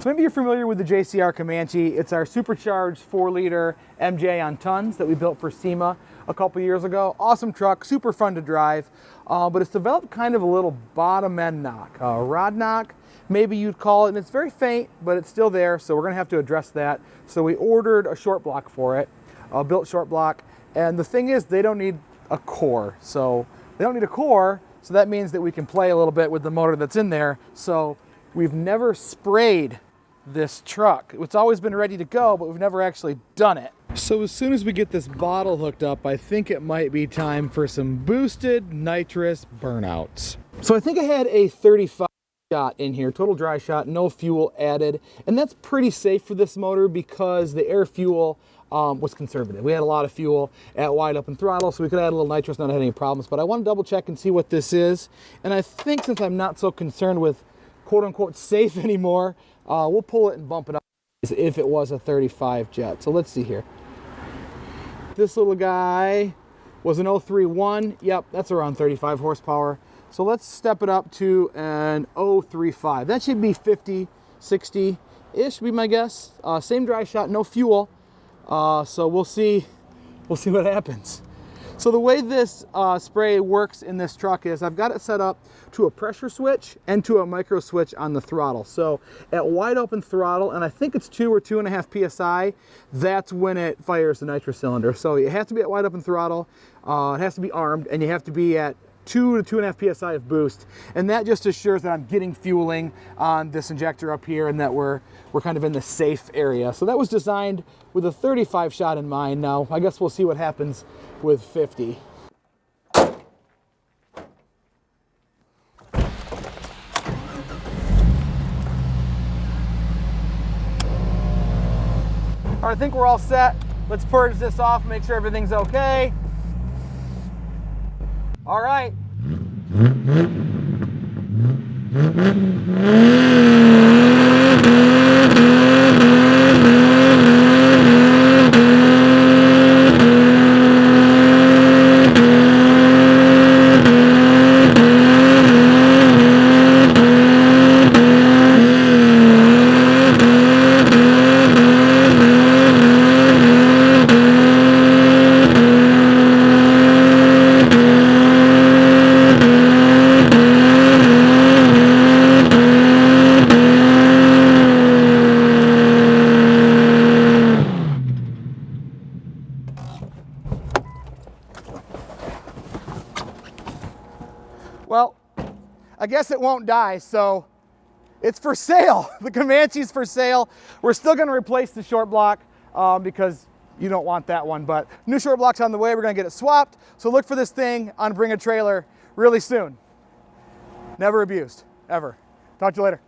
So maybe you're familiar with the JCR Comanche. It's our supercharged 4-liter MJ on tons that we built for SEMA a couple years ago. Awesome truck, super fun to drive, but it's developed kind of a little bottom end knock, rod knock, maybe you'd call it, and it's very faint, but it's still there, so we're gonna have to address that. So we ordered a short block for it, built short block, and the thing is they don't need a core. So they don't need a core, so that means that we can play a little bit with the motor that's in there. So we've never sprayed this truck. It's always been ready to go, but we've never actually done it. So as soon as we get this bottle hooked up, I think it might be time for some boosted nitrous burnouts. So I think I had a 35 shot in here, total dry shot, no fuel added. And that's pretty safe for this motor because the air fuel was conservative. We had a lot of fuel at wide open throttle, so we could add a little nitrous, not have any problems. But I want to double check and see what this is. And I think since I'm not so concerned with quote unquote safe anymore, we'll pull it and bump it up as if it was a 35 jet. So let's see here. This little guy was an 031. Yep, that's around 35 horsepower. So let's step it up to an 035. That should be 50, 60-ish, be my guess. Same dry shot, no fuel. So we'll see what happens. So the way this spray works in this truck is I've got it set up to a pressure switch and to a micro switch on the throttle. So at wide open throttle, and I think it's 2 or 2.5 PSI, that's when it fires the nitrous cylinder. So it has to be at wide open throttle, it has to be armed, and you have to be at 2 to 2.5 PSI of boost. And that just assures that I'm getting fueling on this injector up here and that we're kind of in the safe area. So that was designed with a 35 shot in mind. Now, I guess we'll see what happens with 50. All right, I think we're all set. Let's purge this off, make sure everything's okay. All right. Well, I guess it won't die, so it's for sale. The Comanche's for sale. We're still gonna replace the short block because you don't want that one, but new short block's on the way. We're gonna get it swapped. So look for this thing on Bring a Trailer really soon. Never abused, ever. Talk to you later.